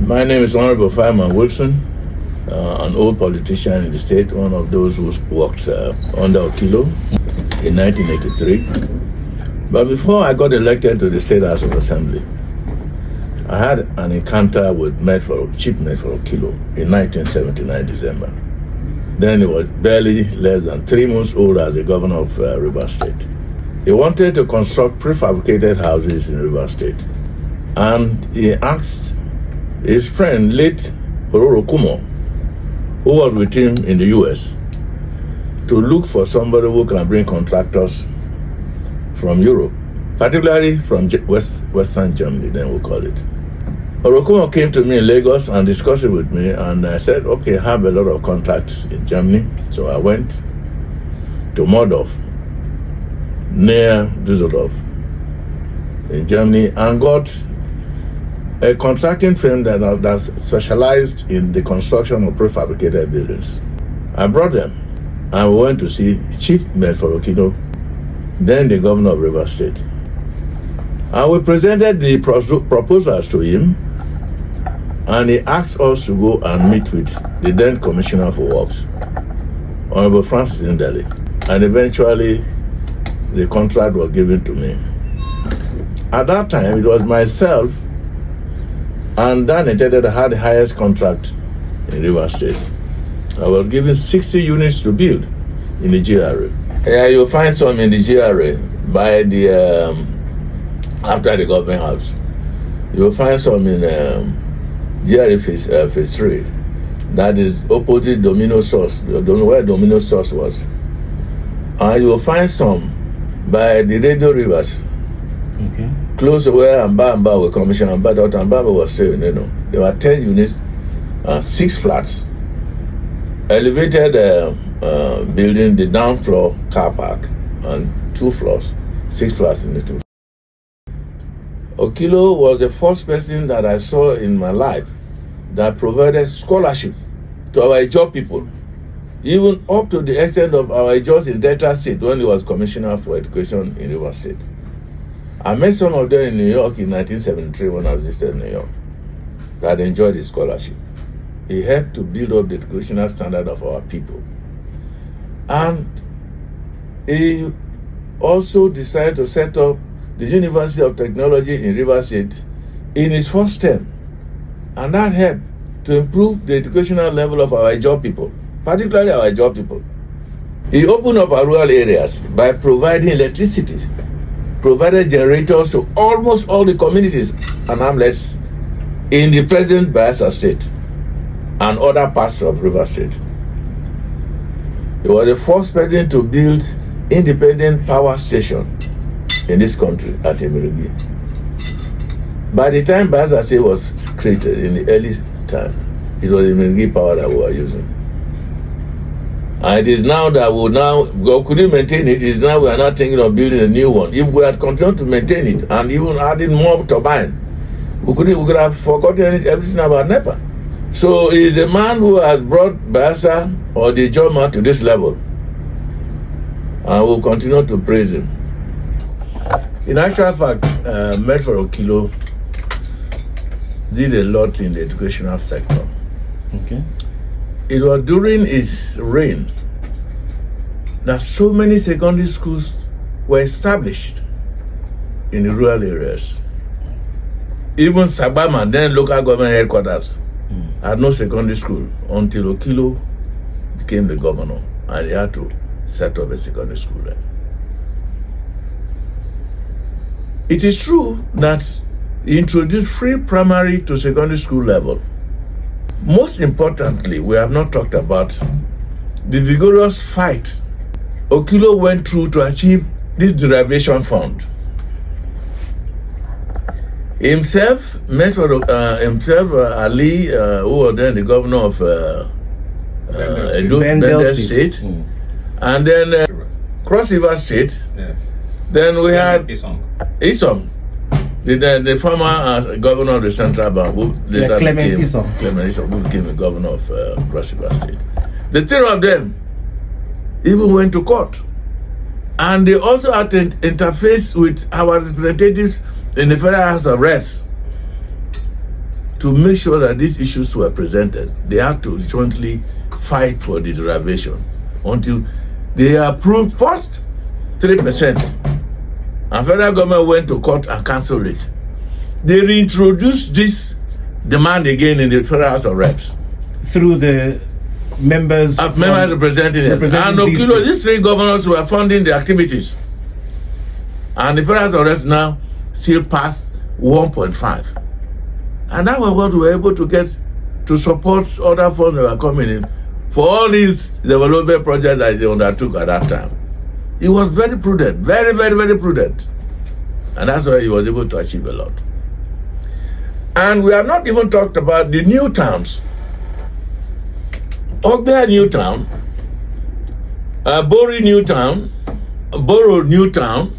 My name is Honorable Fyneman Wilson, an old politician in the state, one of those who worked under Okilo in 1983. But before I got elected to the State House of Assembly, I had an encounter with Chief Melford Okilo in 1979 December. Then he was barely less than 3 months old as the governor of Rivers State. He wanted to construct prefabricated houses in Rivers State. And he asked his friend, late Okilo, who was with him in the US, to look for somebody who can bring contractors from Europe, particularly from Western Germany, then we'll call it. Okilo came to me in Lagos and discussed it with me, and I said, okay, I have a lot of contacts in Germany. So I went to Mordorf, near Düsseldorf, in Germany, and got a contracting firm that specialized in the construction of prefabricated buildings. I brought them, and we went to see Chief Melford Okilo, then the governor of Rivers State. And we presented the proposals to him, and he asked us to go and meet with the then Commissioner for Works, Honorable Francis Ndeli, and eventually the contract was given to me. At that time, it was myself and Dan Ntede that had the highest contract in Rivers State. I was given 60 units to build in the GRA. Yeah, you'll find some in the GRA by the after the government house. You'll find some in GRA phase 3. That is opposite Domino Source, where Domino Source was. And you'll find some by the Radio Rivers. Okay. Close to where Amba were commissioned, Amba was saying, there were 10 units, 6 flats, elevated building, the down floor car park, and 2 floors, 6 flats in the 2. Okilo was the first person that I saw in my life that provided scholarship to our Ijaw people, even up to the extent of our Ijaws in Delta State when he was Commissioner for Education in Rivers State. I met some of them in New York in 1973 when I visited New York that enjoyed his scholarship. He helped to build up the educational standard of our people. And he also decided to set up the University of Technology in Rivers State in his first term. And that helped to improve the educational level of our Ijaw people, particularly our Ijaw people. He opened up our rural areas by providing electricity, provided generators to almost all the communities and hamlets in the present Bayelsa State and other parts of Rivers State. He was the first person to build independent power station in this country at Emirigi. By the time Bayelsa State was created in the early time, it was Emirigi power that we were using. And it is now that God couldn't maintain it. It is now we are not thinking of building a new one. If we had continued to maintain it and even adding more turbine, we could have forgotten everything about NEPA. So he is a man who has brought Bayelsa or the Ijaw to this level. And we'll continue to praise him. In actual fact, Melford Okilo did a lot in the educational sector. Okay. It was during his reign that so many secondary schools were established in the rural areas. Even Sabama, then local government headquarters, had no secondary school until Okilo became the governor and he had to set up a secondary school there. It is true that he introduced free primary to secondary school level. Most importantly, we have not talked about the vigorous fight Okilo went through to achieve this derivation fund. Himself, Ali, who was then the governor of Bendel State, and then Cross River State. Yes. Then we had Isom. The former governor of the Central Bank, who later Clement Isom, who became the governor of Cross River State. The three of them even went to court. And they also had to interface with our representatives in the Federal House of Reps to make sure that these issues were presented, they had to jointly fight for the derivation until they approved first 3%. And federal government went to court and cancelled it. They reintroduced this demand again in the Federal House of Reps. Through the members representing it. And Okilo, these three governors were funding the activities. And the Federal House of Reps now still passed 1.5. And that was what we were able to get to support other funds that were coming in for all these development projects that they undertook at that time. He was very prudent, very, very, very prudent. And that's why he was able to achieve a lot. And we have not even talked about the new towns. Ogbea New Town, Bori New Town, Boro New Town,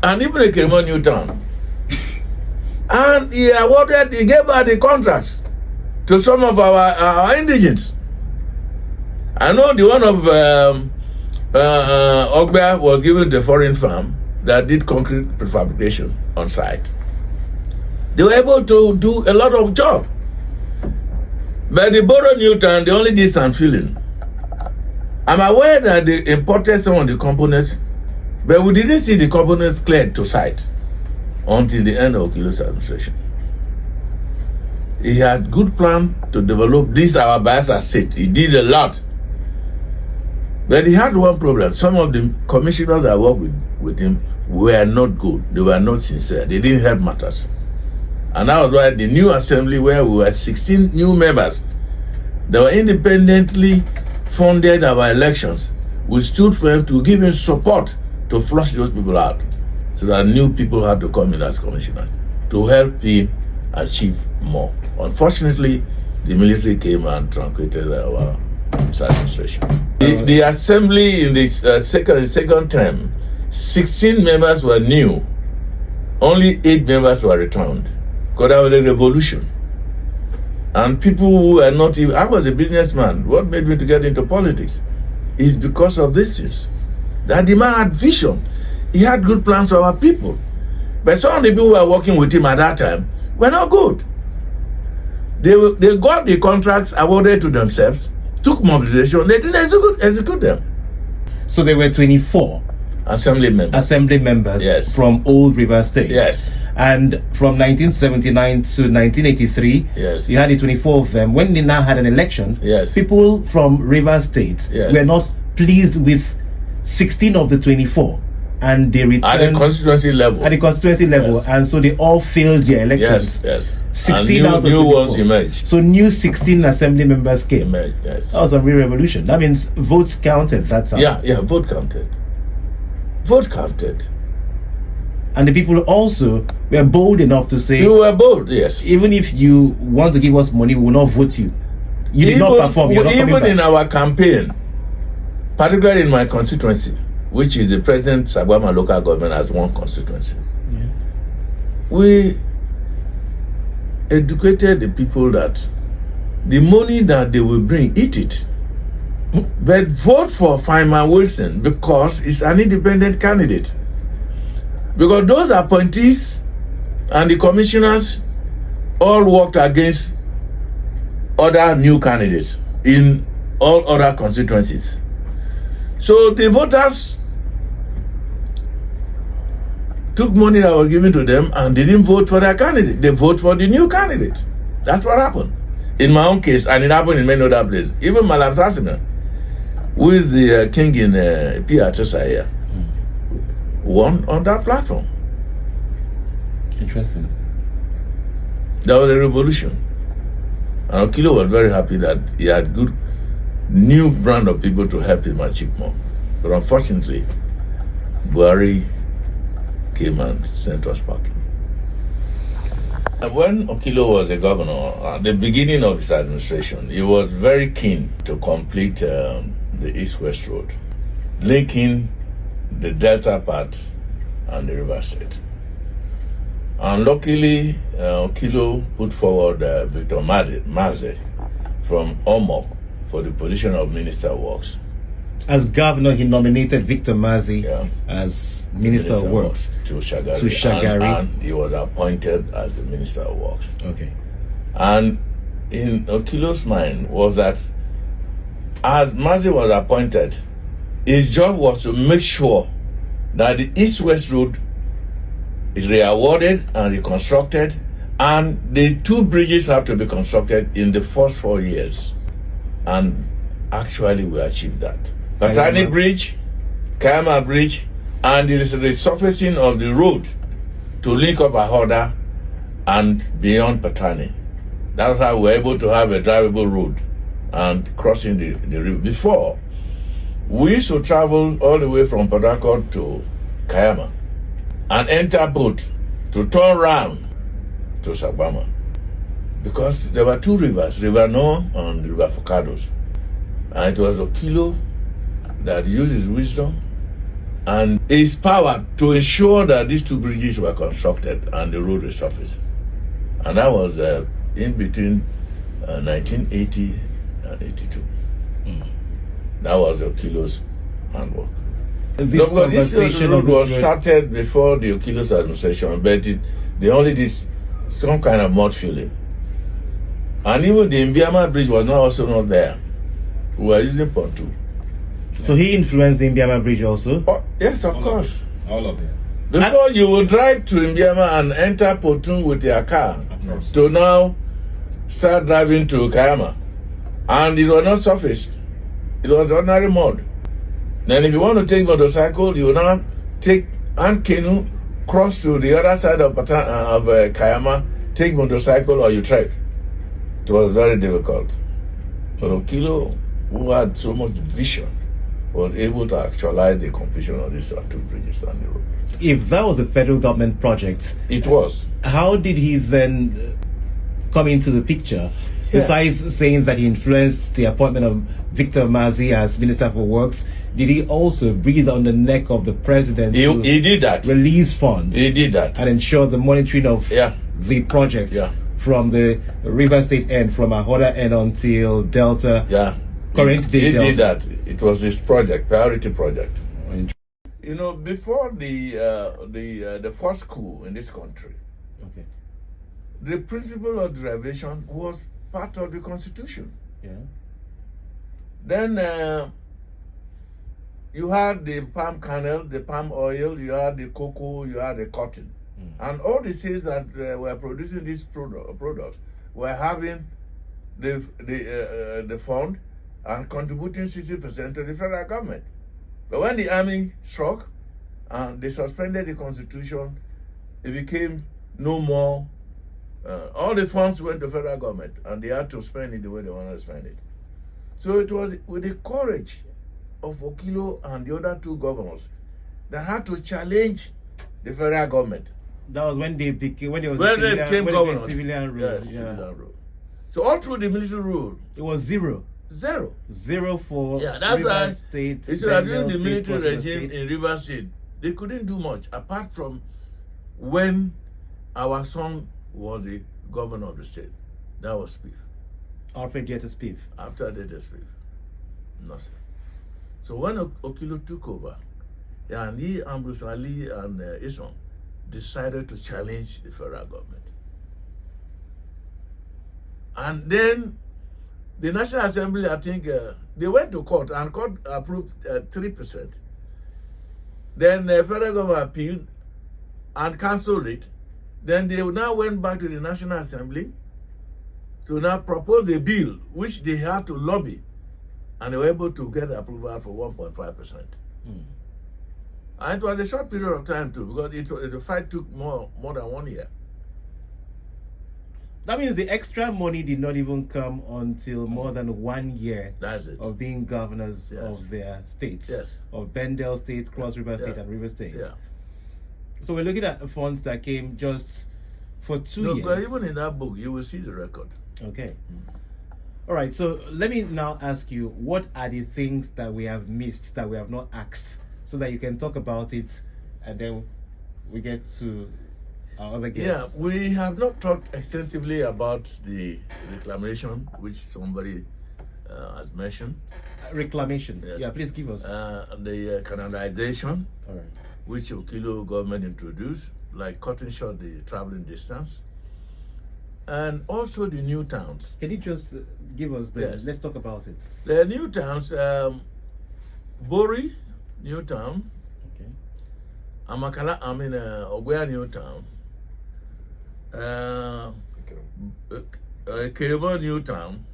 and even a Kirimo New Town. And he gave out the contracts to some of our indigents. I know the one of Ogbea was given to a foreign firm that did concrete prefabrication on site. They were able to do a lot of job. But the Boro New Town, they only did some filling. I'm aware that they imported some of the components, but we didn't see the components cleared to site until the end of Okilo's administration. He had good plan to develop this our Bayelsa state. He did a lot. But he had one problem. Some of the commissioners that worked with him were not good. They were not sincere. They didn't help matters. And that was why the new assembly, where we were 16 new members, they were independently funded our elections. We stood for him to give him support to flush those people out, so that new people had to come in as commissioners to help him achieve more. Unfortunately, the military came and truncated our administration. The assembly in the second term, 16 members were new. Only 8 members were returned. Because there was a revolution. And people who were not even... I was a businessman. What made me to get into politics is because of these things. That the man had vision. He had good plans for our people. But some of the people who were working with him at that time were not good. They got the contracts awarded to themselves, took mobilization, they didn't execute them. So there were 24 assembly members yes, from old River State. Yes. And from 1979 to 1983, yes, you had the 24 of them. When they now had an election, yes, people from River State yes, were not pleased with 16 of the 24. And they returned at the constituency level. Yes. And so they all failed their elections. Yes. 16 and out of new ones emerged. So new 16 assembly members came. Emerged, yes. That was a real revolution. That means votes counted that time. Yeah, vote counted. Vote counted. And the people also were bold enough to say, you were bold, yes. Even if you want to give us money, we will not vote you. You did not perform. You're not coming back. In our campaign, particularly in my constituency, which is the present Sagwama local government as one constituency, yeah, we educated the people that the money that they will bring, eat it. But vote for Fyneman Wilson because he's an independent candidate. Because those appointees and the commissioners all worked against other new candidates in all other constituencies. So the voters took money that was given to them and they didn't vote for their candidate. They vote for the new candidate. That's what happened. In my own case, and it happened in many other places. Even Malam Sassina, who is the king in Piatrasa here, won on that platform. Interesting. That was a revolution. And Okilo was very happy that he had good new brand of people to help him achieve more. But unfortunately, Buhari came and sent us packing. When Okilo was the governor, at the beginning of his administration, he was very keen to complete the East-West Road, linking the Delta part and the River State. And luckily, Okilo put forward Victor Maze from Omok for the position of Minister of Works. As governor, he nominated Victor Maze as Minister of Works to Shagari. And he was appointed as the Minister of Works. Okay. And in Okilo's mind was that as Mazi was appointed, his job was to make sure that the East-West Road is re-awarded and reconstructed, and the 2 bridges have to be constructed in the first 4 years. And actually we achieved that. Patani Bridge, Kayama Bridge, and there is the resurfacing of the road to link up Ahoda and beyond Patani. That's how we were able to have a drivable road and crossing the river. Before, we used to travel all the way from Port Harcourt to Kayama and enter boat to turn round to Sagbama, because there were 2 rivers, River Noah and River Focados. And it was Okilo that used his wisdom and his power to ensure that these 2 bridges were constructed and the road resurfaced. And that was in between 1980 and 82. That was Okilo's handwork. This conversation road was started before the Okilo's administration, but they only did some kind of mud filling. And even the Mbiama Bridge was also not there. We were using pontoon. So he influenced the Mbiama Bridge also? Oh, yes, of course. All of it. Before you would drive to Mbiama and enter Potun with your car to now start driving to Kayama. And it was not surfaced. It was ordinary mud. Then if you want to take motorcycle, you will now take and canoe, cross to the other side of Kayama, take motorcycle, or you trek. It was very difficult. But Okilo, who had so much vision, was able to actualize the completion of these 2 bridges on the road. If that was a federal government project, It was. how did he then come into the picture? Besides saying that he influenced the appointment of Victor Mazi as Minister for Works, did he also breathe on the neck of the president to He did that. release funds He did that. and ensure the monitoring of Yeah. the projects Yeah. from the River State end, from Ahoda end until Delta? Yeah. Current day He Delta. did that. It was his project, priority project. You know, before the first coup in this country, Okay. the principle of derivation was part of the constitution. Yeah. Then you had the palm kernel, the palm oil, you had the cocoa, you had the cotton. And all the states that were producing these products were having the fund and contributing 60% to the federal government. But when the army struck and they suspended the constitution, it became no more. All the funds went to federal government and they had to spend it the way they wanted to spend it. So it was with the courage of Okilo and the other 2 governors that had to challenge the federal government. That was when they became When they became governors. civilian rule. Yes, civilian rule. So all through the military rule, It was zero. zero. For Yeah, that's River why State. it's during Bengal the State, military Cross River regime State. in River State, they couldn't do much apart from when our son was the governor of the state. That was Spiff. Alfred Jetta Spiff. After that, Spiff, nothing. So when Okilo took over, yeah, and he, Ambrose Ali, and Ison decided to challenge the federal government. And then the National Assembly, I think, they went to court and court approved 3%. Then the federal government appealed and cancelled it. Then they now went back to the National Assembly to now propose a bill which they had to lobby, and they were able to get approval for 1.5%. And it was a short period of time too, because the fight took more than 1 year. That means the extra money did not even come until more than 1 year That's it. of being governors Yes. of their states. Yes. Of Bendel State, Cross River State, Yeah. and River State. Yeah. So we're looking at funds that came just for 2 No, but years. even in that book, you will see the record. Okay. All right. So let me now ask you, what are the things that we have missed, that we have not asked, so that you can talk about it, and then we get to our other guests. Yeah, we have not talked extensively about the reclamation, which somebody has mentioned. Reclamation. Yes. Yeah, please give us. The canalization, All right. which Okilo government introduced, like cutting short the traveling distance. and also the new towns. Can you just give us the? Yes. Let's talk about it. The new towns, Bori, new town, Okay. Amakala, Ogbea, new town, Kiribon, new town,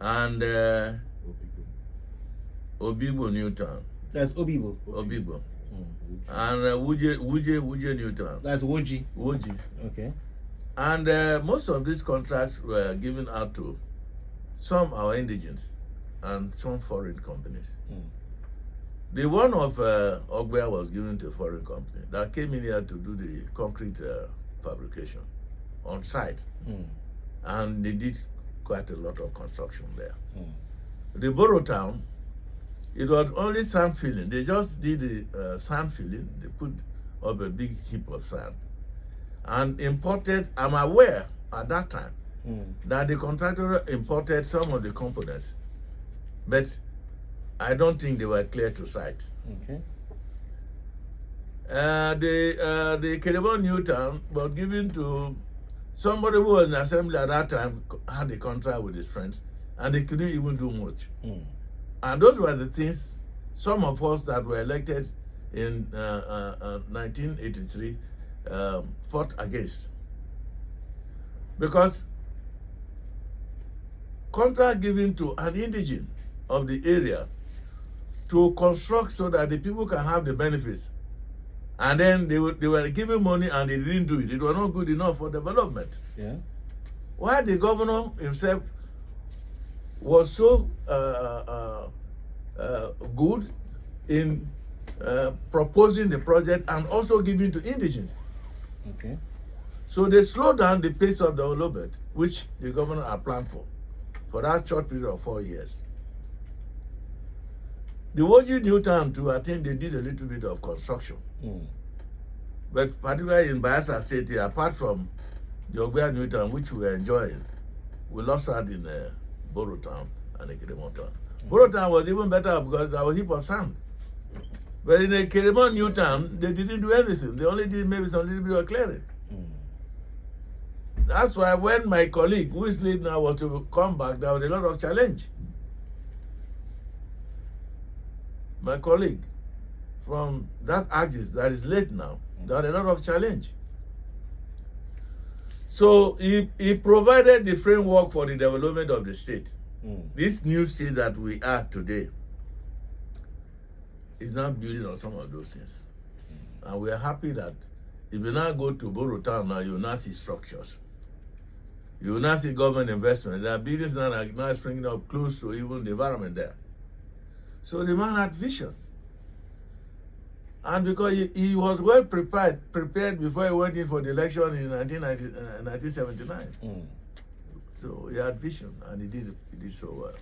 and Obibo, new town. That's Obibo. Obibo. And Wuje, new town. That's Woji. Woji. Okay. And most of these contracts were given out to some our indigents and some foreign companies. The one of Ogbea was given to a foreign company that came in here to do the concrete fabrication on site. And they did quite a lot of construction there. The Borough Town, it was only sand filling. They just did the sand filling. They put up a big heap of sand and imported. I'm aware at that time that the contractor imported some of the components, but I don't think they were clear to site. Okay. The Kiribon New Town was given to somebody who was in assembly at that time, had a contract with his friends, and they couldn't even do much. And those were the things some of us that were elected in 1983 fought against. Because contract given to an indigene of the area to construct so that the people can have the benefits, and then they were given money and they didn't do it. It was not good enough for development. Yeah. Why the governor himself was so good in proposing the project and also giving to indigents. Okay. So they slowed down the pace of development, which the governor had planned for that short period of 4 years. The Woji New Town too, I think they did a little bit of construction. But particularly in Bayelsa State, apart from the Ogbea New Town, which we were enjoying, we lost out in Borough Town and the Kiribon Town. Borough Town was even better because there was a heap of sand. But in the Kiribon New Town, they didn't do anything. They only did maybe some little bit of clearing. That's why when my colleague, who is late now, was to come back, there was a lot of challenge. My colleague from that axis that is late now, there was a lot of challenge. So he provided the framework for the development of the state. This new state that we are today is now building on some of those things. And we are happy that if you now go to Borough Town now, you will now see structures. You will now see government investment. There are buildings now that are now springing up close to even the environment there. So the man had vision. And because he was well prepared before he went in for the election in 1979. So he had vision and he did so well.